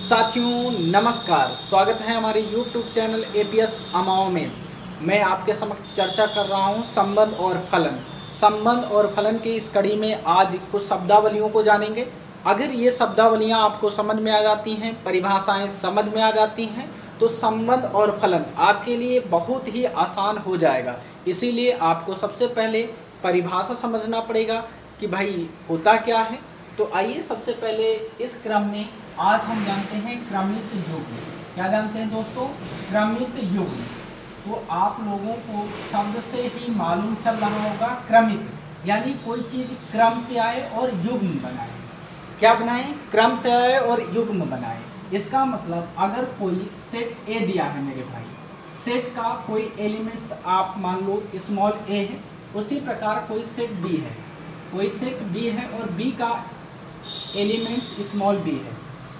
साथियों नमस्कार, स्वागत है हमारे YouTube चैनल APS अमाओ में। मैं आपके समक्ष चर्चा कर रहा हूं संबंध और फलन। संबंध और फलन की इस कड़ी में आज कुछ शब्दावलियों को जानेंगे। अगर ये शब्दावलियां आपको समझ में आ जाती हैं, परिभाषाएं समझ में आ जाती हैं, तो संबंध और फलन आपके लिए बहुत ही आसान हो जाएगा। इसीलिए आपको सबसे पहले परिभाषा समझना पड़ेगा कि भाई होता क्या है। तो आइए सबसे पहले इस क्रम में आज हम जानते हैं क्रमित युग्म। क्या जानते हैं दोस्तों? क्रमित युग्म। तो आप लोगों को शब्द से ही मालूम चल रहा होगा क्रमित, यानी कोई चीज क्रम से आए और युग्म बनाए। क्या बनाए? क्रम से आए और युग्म बनाए। इसका मतलब अगर कोई सेट ए दिया है मेरे भाई, सेट का कोई एलिमेंट्स आप मान लो स्मॉल ए है, उसी प्रकार कोई सेट बी है, कोई सेट बी है और बी का एलिमेंट्स स्मॉल बी है।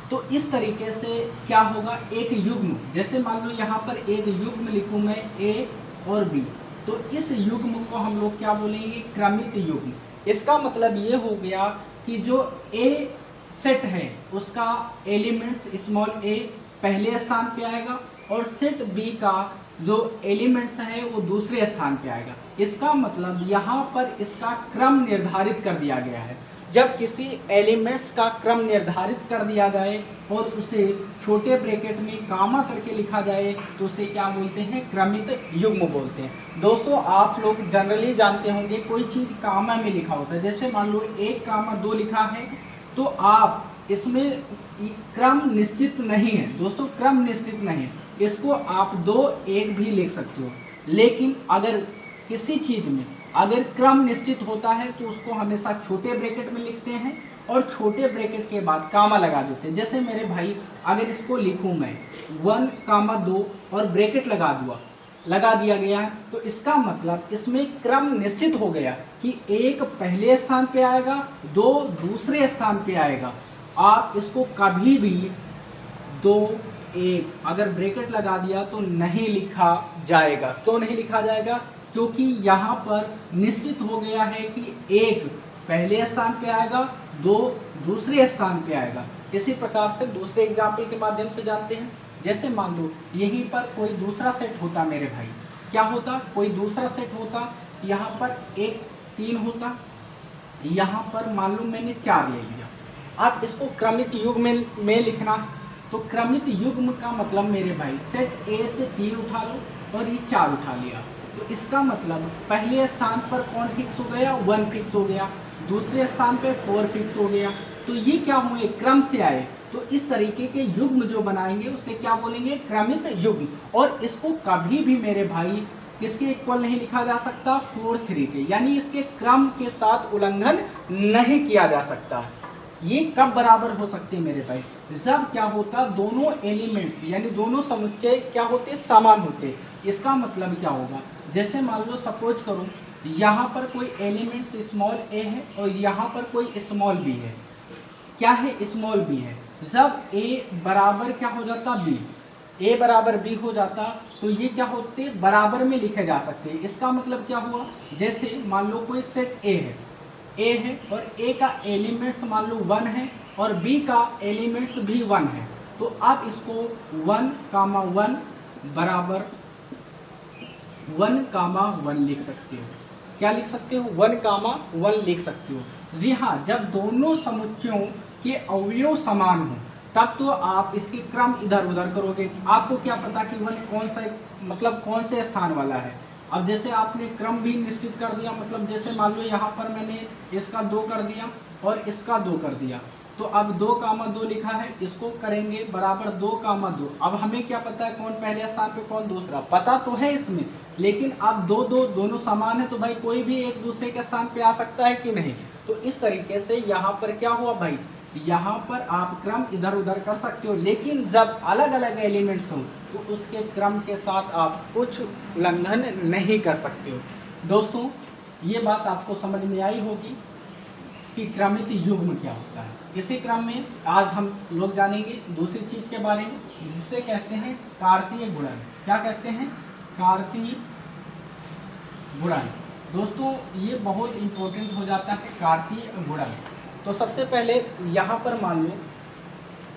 तो इस तरीके से क्या होगा, एक युग्म, जैसे मान लो यहाँ पर एक युग्म लिखूं मैं ए और बी, तो इस युग्म को हम लोग क्या बोलेंगे? क्रमित युग्म। इसका मतलब ये हो गया कि जो ए सेट है उसका एलिमेंट्स स्मॉल ए पहले स्थान पे आएगा और सेट बी का जो एलिमेंट्स है वो दूसरे स्थान पे आएगा। इसका मतलब यहाँ पर इसका क्रम निर्धारित कर दिया गया है। जब किसी एलिमेंट्स का क्रम निर्धारित कर दिया जाए और उसे छोटे ब्रैकेट में कामा करके लिखा जाए तो उसे क्या बोलते हैं? क्रमित युग्म बोलते हैं। दोस्तों आप लोग जनरली जानते होंगे कोई चीज कामा में लिखा होता है, जैसे मान लो 1, 2 लिखा है तो आप इसमें क्रम निश्चित नहीं है। दोस्तों क्रम निश्चित नहीं है, इसको आप 2, 1 भी लिख सकते हो। लेकिन अगर किसी चीज में अगर क्रम निश्चित होता है तो उसको हमेशा छोटे ब्रैकेट में लिखते हैं और छोटे ब्रैकेट के बाद कामा लगा देते हैं। जैसे मेरे भाई अगर इसको लिखूं मैं 1, 2 और ब्रैकेट लगा दिया गया है, तो इसका मतलब इसमें क्रम निश्चित हो गया कि 1 पहले स्थान पे आएगा, 2 दूसरे स्थान पे आएगा। आप इसको कभी भी 2, 1 अगर ब्रैकेट लगा दिया तो नहीं लिखा जाएगा। तो नहीं लिखा जाएगा क्योंकि यहाँ पर निश्चित हो गया है कि 1 पहले स्थान पे आएगा, 2 दूसरे स्थान पे आएगा। इसी प्रकार से दूसरे एग्जाम्पल के माध्यम से जानते हैं। जैसे मान लो यहीं पर कोई दूसरा सेट होता मेरे भाई, क्या होता? कोई दूसरा सेट होता, यहाँ पर 1, 3 होता, यहाँ पर मान लो मैंने 4 ले लिया। अब इसको क्रमित युग्म में लिखना, तो क्रमित युग्म का मतलब मेरे भाई सेट ए से 3 उठा लो और ये 4 उठा लिया, तो इसका मतलब पहले स्थान पर कौन फिक्स हो गया? 1 फिक्स हो गया, दूसरे स्थान पे 4 फिक्स हो गया। तो ये क्या हुए? क्रम से आए। तो इस तरीके के युग्म जो बनाएंगे उसे क्या बोलेंगे? क्रमित युग्म। और इसको कभी भी मेरे भाई किसके इक्वल नहीं लिखा जा सकता? 4, 3 के, यानी इसके क्रम के साथ उल्लंघन नहीं किया जा सकता। ये कब बराबर हो सकते हैं मेरे भाई? जब क्या होता? दोनों एलिमेंट्स यानी दोनों समुच्चय क्या होते? समान होते। इसका मतलब क्या होगा? जैसे मान लो सपोज करो यहाँ पर कोई एलिमेंट स्मॉल ए है और यहाँ पर कोई स्मॉल बी है। क्या है? स्मॉल बी है। जब ए बराबर क्या हो जाता? बी, ए बराबर बी हो जाता तो ये क्या होते? बराबर में लिखे जा सकते हैं। इसका मतलब क्या हुआ? जैसे मान लो कोई सेट ए है और ए का एलिमेंट्स मान लो 1 है और बी का एलिमेंट्स भी 1 है, तो आप इसको 1, 1 बराबर 1, 1 लिख सकते हो। क्या लिख सकते हो? 1, 1 लिख सकते हो। जी हाँ, जब दोनों समुच्चयों के अवयव समान हो तब तो आप इसके क्रम इधर उधर करोगे। आपको क्या पता कि 1 कौन सा मतलब कौन से स्थान वाला है। अब जैसे आपने क्रम भी निश्चित कर दिया, मतलब जैसे मान लो यहाँ पर मैंने इसका 2 कर दिया और इसका 2 कर दिया, तो अब 2, 2 लिखा है, इसको करेंगे बराबर 2, 2। अब हमें क्या पता है कौन पहले स्थान पे कौन दूसरा? पता तो है इसमें, लेकिन अब 2, 2 दोनों समान है तो भाई कोई भी एक दूसरे के स्थान पे आ सकता है कि नहीं? तो इस तरीके से यहाँ पर क्या हुआ भाई? यहाँ पर आप क्रम इधर उधर कर सकते हो, लेकिन जब अलग अलग एलिमेंट्स हो तो उसके क्रम के साथ आप कुछ उल्लंघन नहीं कर सकते हो। दोस्तों ये बात आपको समझ में आई होगी कि क्रमित युग्म क्या होता है। इसी क्रम में आज हम लोग जानेंगे दूसरी चीज के बारे में, जिसे कहते हैं कार्तीय गुणन। क्या कहते हैं? कार्तीय गुणन। दोस्तों ये बहुत इंपॉर्टेंट हो जाता है कार्तीय गुणन। तो सबसे पहले यहाँ पर मान लो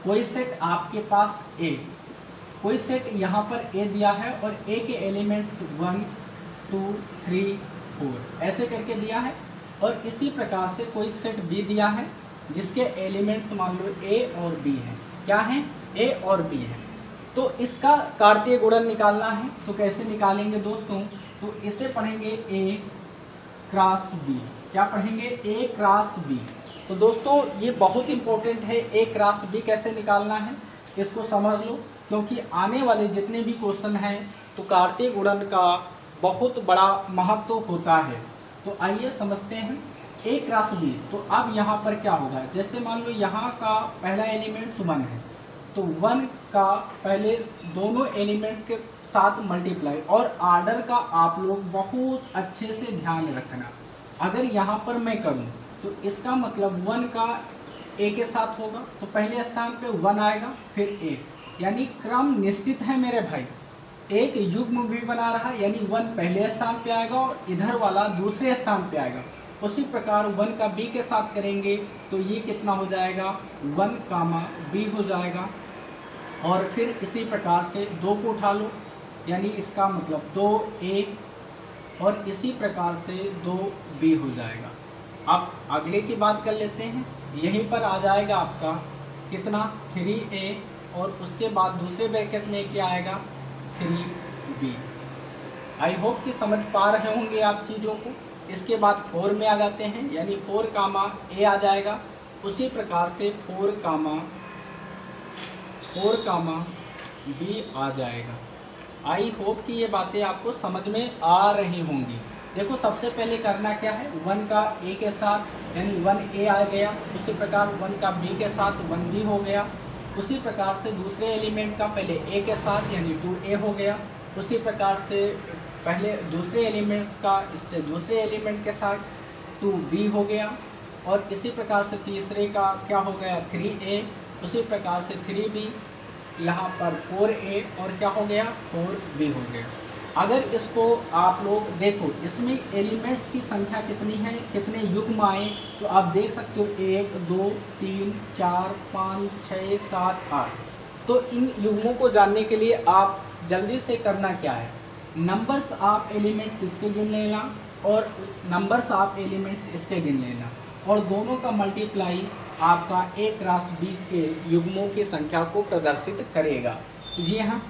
कोई सेट आपके पास ए, कोई सेट यहाँ पर ए दिया है और ए के एलिमेंट्स 1 2 3 4 ऐसे करके दिया है, और इसी प्रकार से कोई सेट बी दिया है जिसके एलिमेंट्स मान लो ए और बी है। क्या है? ए और बी है। तो इसका कार्तीय गुणन निकालना है, तो कैसे निकालेंगे दोस्तों? तो इसे पढ़ेंगे ए क्रॉस बी। क्या पढ़ेंगे? A cross B. तो दोस्तों ये बहुत इंपॉर्टेंट है, ए क्रॉस बी कैसे निकालना है इसको समझ लो, क्योंकि आने वाले जितने भी क्वेश्चन हैं तो कार्तीय गुणन का बहुत बड़ा महत्व होता है। तो आइए समझते हैं ए क्रॉस बी। तो अब यहाँ पर क्या होगा, जैसे मान लो यहाँ का पहला एलिमेंट 1 है, तो 1 का पहले दोनों एलिमेंट के साथ मल्टीप्लाई, और आर्डर का आप लोग बहुत अच्छे से ध्यान रखना। अगर यहाँ पर मैं करूँ तो इसका मतलब 1 का ए के साथ होगा, तो पहले स्थान पे 1 आएगा फिर ए, यानी क्रम निश्चित है मेरे भाई। एक युग्म भी बना रहा है, यानी 1 पहले स्थान पे आएगा और इधर वाला दूसरे स्थान पे आएगा। उसी प्रकार 1 का बी के साथ करेंगे तो ये कितना हो जाएगा? 1 कामा बी हो जाएगा। और फिर इसी प्रकार से 2 को उठा लो, यानी इसका मतलब 2a, और इसी प्रकार से 2b हो जाएगा। अब अगले की बात कर लेते हैं। यहीं पर आ जाएगा आपका कितना? 3a, और उसके बाद दूसरे ब्रैकेट में क्या आएगा? 3b। आई होप कि समझ पा रहे होंगे आप चीज़ों को। इसके बाद 4 में आ जाते हैं, यानी 4 कामा a आ जाएगा। उसी प्रकार से 4 कामा b आ जाएगा। आई होप कि ये बातें आपको समझ में आ रही होंगी। देखो सबसे पहले करना क्या है, 1 का a के साथ यानी 1a आ गया, उसी प्रकार 1 का b के साथ 1b हो गया। उसी प्रकार से दूसरे एलिमेंट का पहले a के साथ यानी 2a हो गया। उसी प्रकार से पहले दूसरे एलिमेंट्स का इससे दूसरे एलिमेंट के साथ 2b हो गया, और इसी प्रकार से तीसरे का क्या हो गया? 3a। उसी प्रकार से 3b, यहाँ पर 4a, और क्या हो गया? 4b हो गया। अगर इसको आप लोग देखो, इसमें एलिमेंट्स की संख्या कितनी है, कितने युग्म आए, तो आप देख सकते हो 1 2 3 4 5 6 7 8। तो इन युग्मों को जानने के लिए आप जल्दी से करना क्या है, नंबर्स ऑफ एलिमेंट्स इसके गिन लेना और नंबर्स ऑफ एलिमेंट्स इसके गिन लेना, और दोनों का मल्टीप्लाई आपका ए क्रॉस बी के युग्मों की संख्या को प्रदर्शित करेगा। जी हाँ,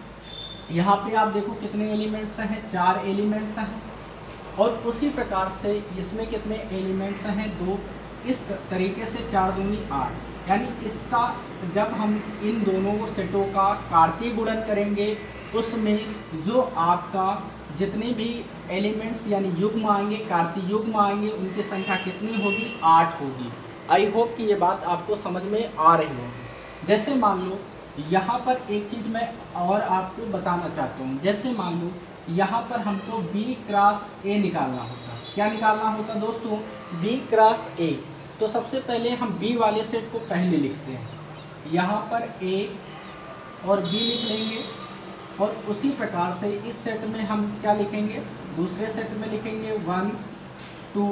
यहाँ पे आप देखो कितने एलिमेंट्स हैं? 4 एलिमेंट्स हैं, और उसी प्रकार से इसमें कितने एलिमेंट्स हैं? 2। इस तरीके से 4 दूनी 8, यानी इसका जब हम इन दोनों सेटों का कार्तीय गुणन करेंगे उसमें जो आपका जितने भी एलिमेंट्स यानी युग्म आएंगे, कार्तीय युग्म आएंगे, उनकी संख्या कितनी होगी? 8 होगी। आई होप कि ये बात आपको समझ में आ रही होगी। जैसे मान लो यहाँ पर एक चीज़ मैं और आपको बताना चाहता हूँ। जैसे मान लो यहाँ पर हमको b क्रॉस a निकालना होता। क्या निकालना होता दोस्तों? b cross a। तो सबसे पहले हम b वाले सेट को पहले लिखते हैं, यहाँ पर a और b लिख लेंगे, और उसी प्रकार से इस सेट में हम क्या लिखेंगे? दूसरे सेट में लिखेंगे 1 2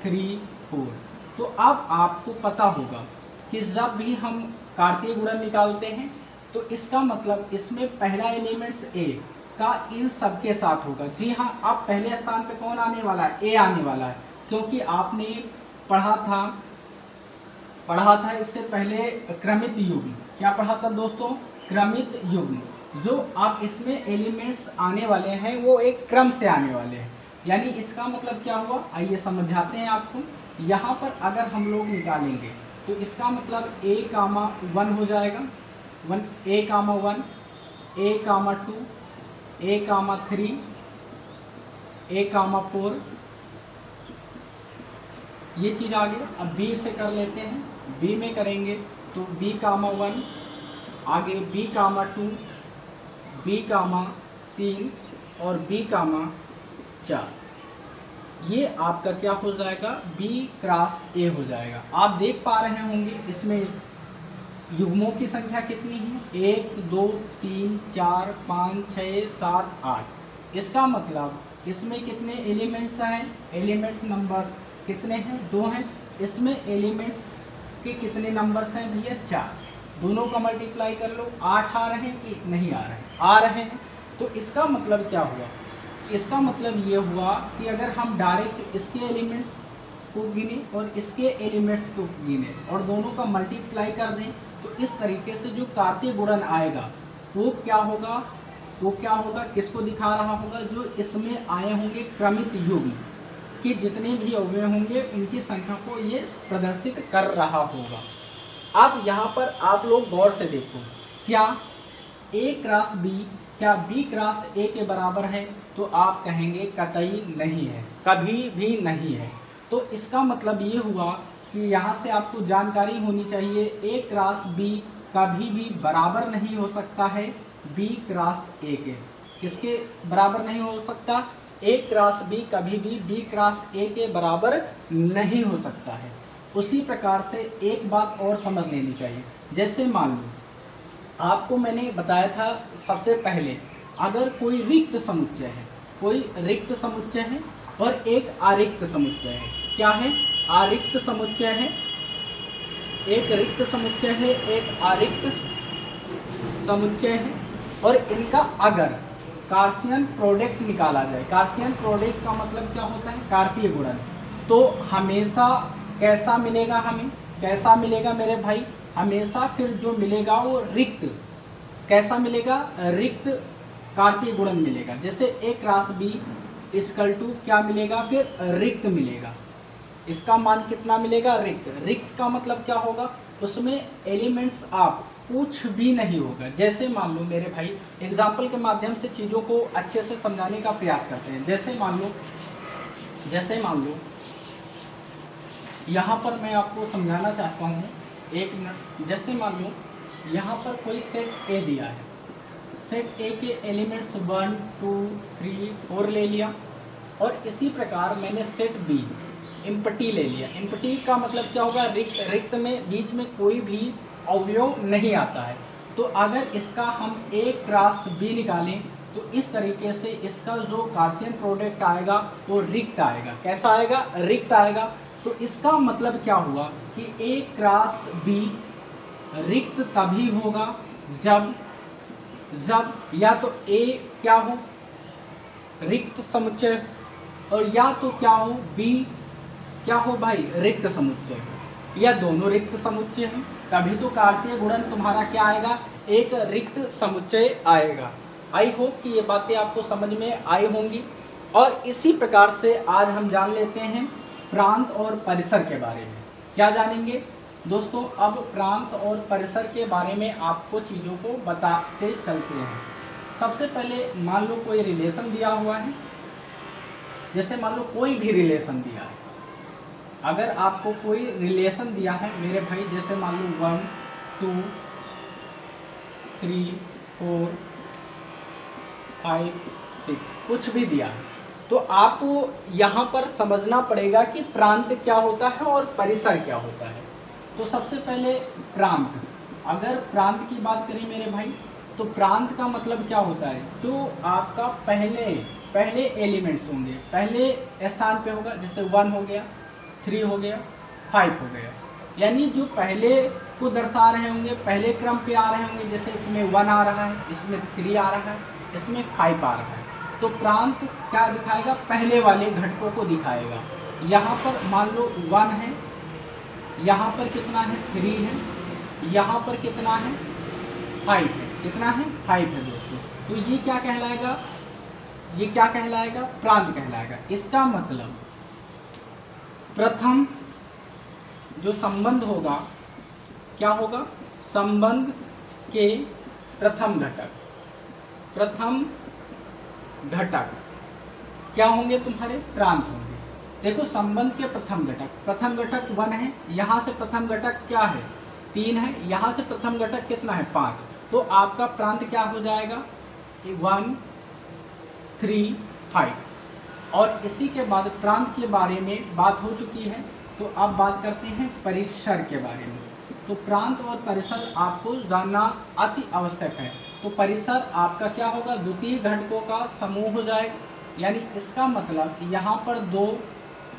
3 4। तो अब आपको पता होगा कि जब भी हम कार्तीय गुणन निकालते हैं तो इसका मतलब इसमें पहला एलिमेंट्स a का इन सब के साथ होगा। जी हाँ, अब पहले स्थान पे कौन आने वाला है? a आने वाला है, क्योंकि आपने पढ़ा था इससे पहले क्रमित युग्म। क्या पढ़ा था दोस्तों? क्रमित युग्म। जो आप इसमें एलिमेंट्स आने वाले हैं वो एक क्रम से आने वाले हैं, यानी इसका मतलब क्या हुआ? आइए समझाते हैं आपको। यहाँ पर अगर हम लोग निकालेंगे तो इसका मतलब a कामा 1 हो जाएगा, a comma 1, a comma 2, a comma 3, a कामा 4, ये चीज़ आ गई। अब b से कर लेते हैं, b में करेंगे तो b कामा 1, आगे b कामा 2, b कामा 3 और b कामा 4। ये आपका क्या हो जाएगा? b क्रॉस a हो जाएगा। आप देख पा रहे होंगे इसमें युग्मों की संख्या कितनी है? 1 2 3 4 5 6 7 8। इसका मतलब इसमें कितने एलिमेंट्स हैं? एलिमेंट्स नंबर कितने हैं? 2 हैं। इसमें एलिमेंट्स के कितने नंबर्स हैं भैया? 4। दोनों का मल्टीप्लाई कर लो, 8 आ रहे हैं कि नहीं आ रहे हैं? आ रहे हैं। तो इसका मतलब क्या हुआ? इसका मतलब ये हुआ कि अगर हम डायरेक्ट इसके एलिमेंट्स को गिने और इसके एलिमेंट्स को गिने और दोनों का मल्टीप्लाई कर दें, तो इस तरीके से जो कार्तीय गुणन आएगा वो क्या होगा? वो क्या होगा? किसको दिखा रहा होगा? जो इसमें आए होंगे क्रमित युग्म कि जितने भी अवयव होंगे उनकी संख्या को ये प्रदर्शित कर रहा होगा। अब यहाँ पर आप लोग गौर से देखो, क्या A क्रॉस B, क्या B क्रॉस A के बराबर है? तो आप कहेंगे कतई नहीं है, कभी भी नहीं है। तो इसका मतलब ये हुआ कि यहाँ से आपको जानकारी होनी चाहिए A क्रॉस B कभी भी बराबर नहीं हो सकता है B क्रॉस A के। किसके बराबर नहीं हो सकता? A क्रॉस B कभी भी B क्रॉस A के बराबर नहीं हो सकता है। उसी प्रकार से एक बात और समझ लेनी चाहिए, जैसे मान लो आपको मैंने बताया था सबसे पहले, अगर कोई रिक्त समुच्चय है, कोई रिक्त समुच्चय है और एक आरिक्त समुच्चय है। क्या है? आरिक्त समुच्चय है, एक रिक्त समुच्चय है, एक आरिक्त समुच्चय है, और इनका अगर कार्शियन प्रोडक्ट निकाला जाए, कार्शियन प्रोडक्ट का मतलब क्या होता है? कार्तीय गुणन। तो हमेशा कैसा मिलेगा हमें? कैसा मिलेगा मेरे भाई? हमेशा फिर जो मिलेगा वो रिक्त, कैसा मिलेगा? रिक्त कार्तीय गुणन मिलेगा। जैसे A cross B equal to क्या मिलेगा? फिर रिक्त मिलेगा। इसका मान कितना मिलेगा? रिक्त। रिक्त का मतलब क्या होगा? उसमें एलिमेंट्स आप कुछ भी नहीं होगा। जैसे मान लो मेरे भाई, एग्जाम्पल के माध्यम से चीज़ों को अच्छे से समझाने का प्रयास करते हैं। जैसे मान लो यहाँ पर मैं आपको समझाना चाहता हूँ, एक मिनट। जैसे मान लो यहाँ पर कोई सेट A दिया है, सेट A के एलिमेंट्स 1 2 3 4 ले लिया, और इसी प्रकार मैंने सेट B एम्प्टी ले लिया। एम्प्टी का मतलब क्या होगा? रिक्त। रिक्त में बीच में कोई भी अवयव नहीं आता है। तो अगर इसका हम A क्रॉस B निकालें तो इस तरीके से इसका जो कार्शियन प्रोडक्ट आएगा वो रिक्त आएगा। कैसा आएगा? रिक्त आएगा। तो इसका मतलब क्या हुआ कि A क्रॉस B रिक्त तभी होगा जब या तो A क्या हो? रिक्त समुच्चय, और या तो क्या हो? B क्या हो भाई? रिक्त समुच्चय, या दोनों रिक्त समुच्चय हैं। तभी तो कार्तीय गुणन तुम्हारा क्या आएगा? एक रिक्त समुच्चय आएगा। आई होप कि ये बातें आपको समझ में आई होंगी। और इसी प्रकार से आज हम जान लेते हैं प्रांत और परिसर के बारे में। क्या जानेंगे दोस्तों? अब प्रांत और परिसर के बारे में आपको चीज़ों को बताते चलते हैं। सबसे पहले मान लो कोई रिलेशन दिया हुआ है, जैसे मान लो कोई भी रिलेशन दिया है। अगर आपको कोई रिलेशन दिया है मेरे भाई, जैसे मान लो 1 2 3 4 5 6 कुछ भी दिया है, तो आपको यहाँ पर समझना पड़ेगा कि प्रांत क्या होता है और परिसर क्या होता है। तो सबसे पहले प्रांत, अगर प्रांत की बात करें मेरे भाई, तो प्रांत का मतलब क्या होता है? जो आपका पहले एलिमेंट्स होंगे, पहले स्थान पे होगा। जैसे 1 हो गया, 3 हो गया, 5 हो गया, यानी जो पहले को दर्शा रहे होंगे, पहले क्रम पे आ रहे होंगे। जैसे इसमें 1 आ रहा है, इसमें 3 आ रहा है, इसमें 5 आ रहा है। तो प्रांत क्या दिखाएगा? पहले वाले घटकों को दिखाएगा। यहाँ पर मान लो 1 है, यहाँ पर कितना है? 3 है, यहाँ पर कितना है? 5 है। कितना है? 5 है दोस्तों। तो ये क्या कहलाएगा? ये क्या कहलाएगा? प्रांत कहलाएगा। इसका मतलब प्रथम जो संबंध होगा क्या होगा? संबंध के प्रथम घटक क्या होंगे तुम्हारे? प्रांत होंगे। देखो संबंध के प्रथम घटक 1 है, यहाँ से प्रथम घटक क्या है? 3 है, यहाँ से प्रथम घटक कितना है? 5। तो आपका प्रांत क्या हो जाएगा? 1 3 5। और इसी के बाद प्रांत के बारे में बात हो चुकी है, तो अब बात करते हैं परिसर के बारे में। तो प्रांत और परिसर आपको जानना अति आवश्यक है। तो परिसर आपका क्या होगा? द्वितीय घटकों का समूह हो जाएगा। यानी इसका मतलब यहाँ पर 2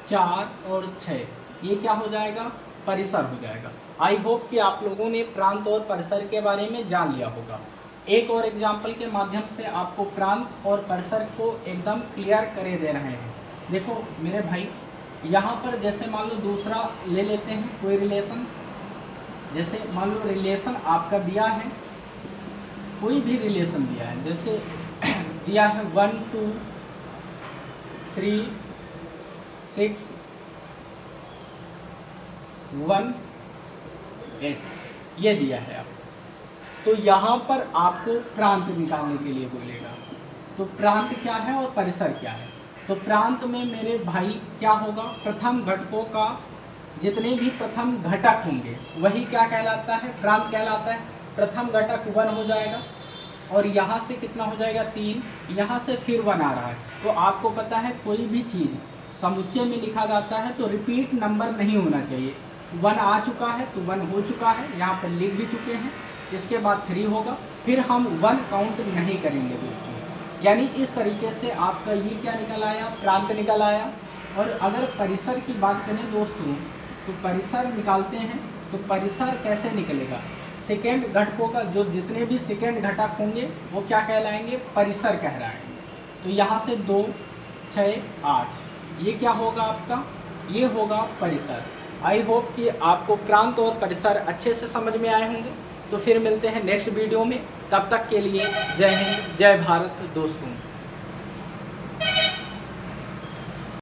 4 और 6 ये क्या हो जाएगा? परिसर हो जाएगा। आई होप कि आप लोगों ने प्रांत और परिसर के बारे में जान लिया होगा। एक और एग्जाम्पल के माध्यम से आपको प्रांत और परिसर को एकदम क्लियर करे दे रहे हैं। देखो मेरे भाई, यहाँ पर जैसे मान लो दूसरा ले लेते हैं कोई रिलेशन, जैसे मान लो रिलेशन आपका दिया है, कोई भी रिलेशन दिया है, जैसे दिया है 1 2 3 6 1 8, ये दिया है आपको। तो यहाँ पर आपको प्रांत निकालने के लिए बोलेगा। तो प्रांत क्या है और परिसर क्या है? तो प्रांत में मेरे भाई क्या होगा, प्रथम घटकों का जितने भी प्रथम घटक होंगे वही क्या कहलाता है, प्रांत कहलाता है। प्रथम घटक 1 हो जाएगा और यहाँ से कितना हो जाएगा 3, यहाँ से फिर 1 आ रहा है। तो आपको पता है कोई भी चीज़ समुच्चय में लिखा जाता है तो रिपीट नंबर नहीं होना चाहिए। 1 आ चुका है तो 1 हो चुका है, यहाँ पर लिख भी चुके हैं। इसके बाद 3 होगा, फिर हम 1 काउंट नहीं करेंगे दोस्तों। यानी इस तरीके से आपका ये क्या निकल आया, प्रांत निकल आया। और अगर परिसर की बात करें दोस्तों, तो परिसर निकालते हैं तो परिसर कैसे निकलेगा, सेकेंड घटकों का जो जितने भी सेकेंड घटक होंगे वो क्या कहलाएंगे, परिसर कहलाएंगे। तो यहाँ से 2 6 8, ये क्या होगा आपका, ये होगा परिसर। आई होप कि आपको प्रांत और परिसर अच्छे से समझ में आए होंगे। तो फिर मिलते हैं नेक्स्ट वीडियो में, तब तक के लिए जय हिंद जय भारत दोस्तों।